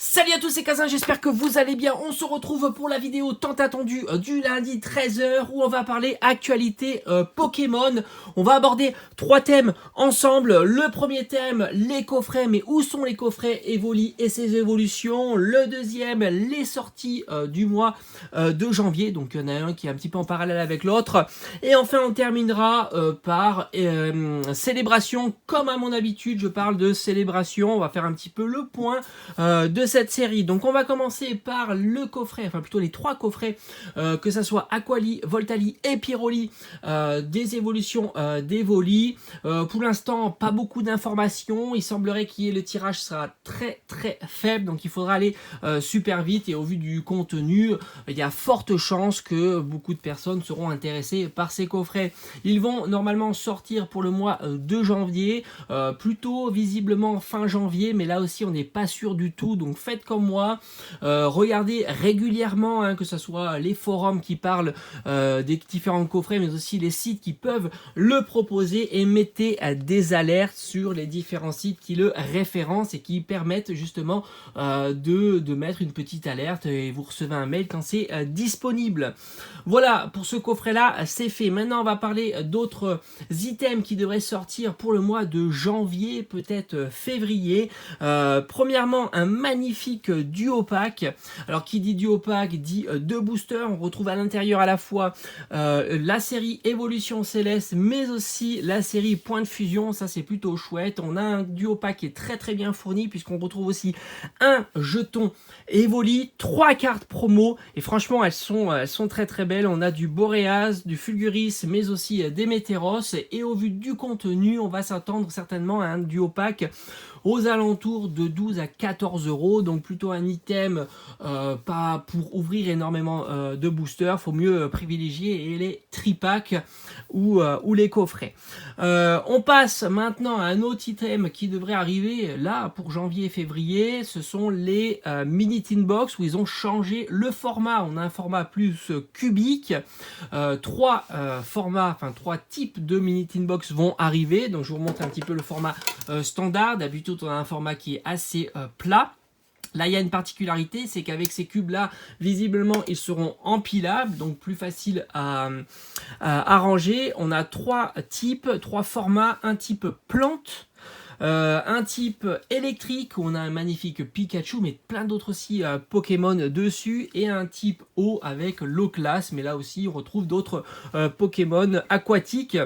Salut à tous, c'est Kazin, j'espère que vous allez bien. On se retrouve pour la vidéo tant attendue du lundi 13h où on va parler actualité Pokémon. On va aborder 3 thèmes ensemble. Le premier thème, les coffrets, mais où sont les coffrets Evoli et ses évolutions. Le deuxième, les sorties du mois de janvier. Donc il y en a un qui est un petit peu en parallèle avec l'autre. Et enfin on terminera par célébration. Comme à mon habitude, je parle de célébration. On va faire un petit peu le point de cette série. Donc on va commencer par le coffret, enfin plutôt les 3 coffrets, que ça soit Aquali, Voltali et Pyroli, des évolutions d'Evoli. Pour l'instant, pas beaucoup d'informations. Il semblerait que le tirage sera très faible, donc il faudra aller super vite. Et au vu du contenu, il y a forte chance que beaucoup de personnes seront intéressées par ces coffrets. Ils vont normalement sortir pour le mois de janvier, plutôt visiblement fin janvier, mais là aussi on n'est pas sûr du tout. Donc faites comme moi, regardez régulièrement, que ce soit les forums qui parlent des différents coffrets, mais aussi les sites qui peuvent le proposer, et mettez des alertes sur les différents sites qui le référencent et qui permettent justement de mettre une petite alerte, et vous recevez un mail quand c'est disponible. Voilà, pour ce coffret là c'est fait. Maintenant on va parler d'autres items qui devraient sortir pour le mois de janvier, peut-être février. Premièrement, un magnifique duo pack. Alors qui dit duo pack dit 2 boosters. On retrouve à l'intérieur à la fois la série Évolution Céleste, mais aussi la série Point de Fusion. Ça c'est plutôt chouette. On a un duo pack qui est très bien fourni, puisqu'on retrouve aussi un jeton Evoli, 3 cartes promo, et franchement elles sont très belles. On a du Boreas, du Fulguris, mais aussi des Météros, et au vu du contenu on va s'attendre certainement à un duo pack aux alentours de 12 à 14 euros, donc plutôt un item pas pour ouvrir énormément de boosters. Faut mieux privilégier les tripacks ou les coffrets. On passe maintenant à un autre item qui devrait arriver là pour janvier et février. Ce sont les mini tin box, où ils ont changé le format. On a un format plus cubique. 3 types de mini tin box vont arriver. Donc je vous montre un petit peu le format standard. D'habitude on a un format qui est assez plat. Là, il y a une particularité, c'est qu'avec ces cubes-là, visiblement, ils seront empilables, donc plus facile à ranger. On a 3 types, 3 formats, un type plante, un type électrique où on a un magnifique Pikachu, mais plein d'autres aussi Pokémon dessus, et un type eau avec l'eau classe, mais là aussi on retrouve d'autres Pokémon aquatiques.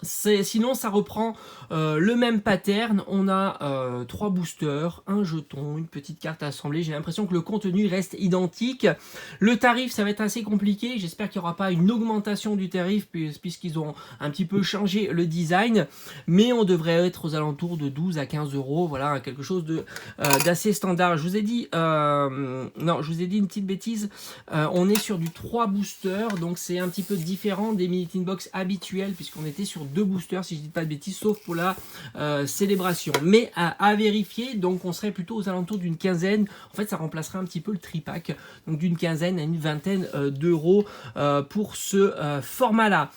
Sinon ça reprend le même pattern. On a 3 boosters, un jeton, une petite carte à assembler. J'ai l'impression que le contenu reste identique. Le tarif, ça va être assez compliqué. J'espère qu'il n'y aura pas une augmentation du tarif, puisqu'ils ont un petit peu changé le design, mais on devrait être aux alentours de 12 à 15 euros. Voilà, quelque chose d'assez standard. Je vous ai dit non, je vous ai dit une petite bêtise. On est sur du 3 boosters, donc c'est un petit peu différent des mini tin box habituels, puisqu'on était sur 2 boosters si je dis pas de bêtises, sauf pour la célébration, mais à vérifier. Donc on serait plutôt aux alentours d'une quinzaine. En fait ça remplacerait un petit peu le tripack, donc d'une quinzaine à une vingtaine d'euros pour ce format là.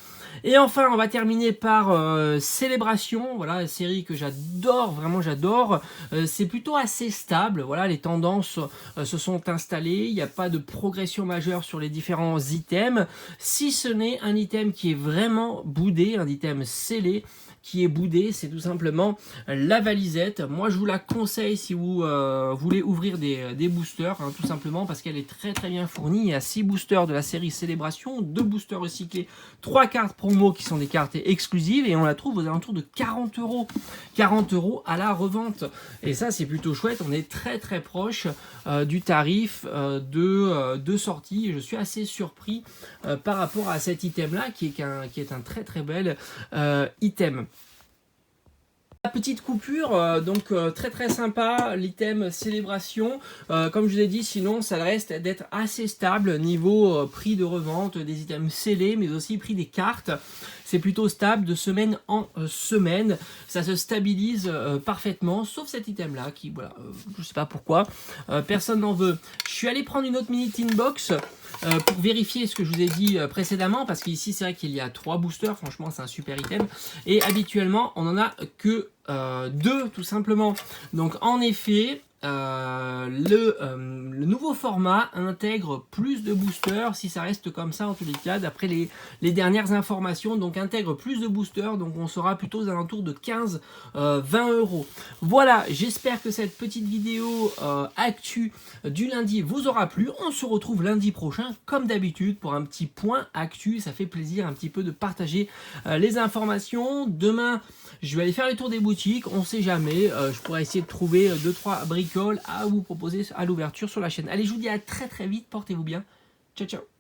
Et enfin on va terminer par Célébration. Voilà, une série que j'adore, vraiment j'adore. C'est plutôt assez stable. Voilà, les tendances se sont installées. Il n'y a pas de progression majeure sur les différents items, si ce n'est un item qui est vraiment boudé, un item scellé qui est boudé. C'est tout simplement la valisette. Moi je vous la conseille si vous voulez ouvrir des boosters, tout simplement parce qu'elle est très bien fournie. Il y a 6 boosters de la série Célébration, 2 boosters recyclés, 3 cartes promo qui sont des cartes exclusives, et on la trouve aux alentours de 40 euros. 40 euros à la revente, et ça c'est plutôt chouette. On est très proche du tarif de sortie. Je suis assez surpris par rapport à cet item là qui est un très bel item. La petite coupure, donc très sympa, l'item Célébration. Comme je vous ai dit, sinon ça reste d'être assez stable niveau prix de revente des items scellés, mais aussi prix des cartes. C'est plutôt stable de semaine en semaine. Ça se stabilise parfaitement, sauf cet item là qui, voilà, je sais pas pourquoi, personne n'en veut. Je suis allé prendre une autre mini tin box pour vérifier ce que je vous ai dit précédemment, parce qu'ici c'est vrai qu'il y a 3 boosters. Franchement c'est un super item, et habituellement on en a que 2 tout simplement. Donc en effet le nouveau format intègre plus de boosters si ça reste comme ça en tous les cas d'après les dernières informations. Donc intègre plus de boosters, donc on sera plutôt aux alentours de 15-20 euros. Voilà, j'espère que cette petite vidéo actu du lundi vous aura plu. On se retrouve lundi prochain comme d'habitude pour un petit point actu. Ça fait plaisir un petit peu de partager les informations. Demain je vais aller faire les tours des boutiques, on sait jamais, je pourrais essayer de trouver 2-3 bricoles à vous proposer à l'ouverture sur la chaîne. Allez, je vous dis à très vite, portez-vous bien, ciao ciao.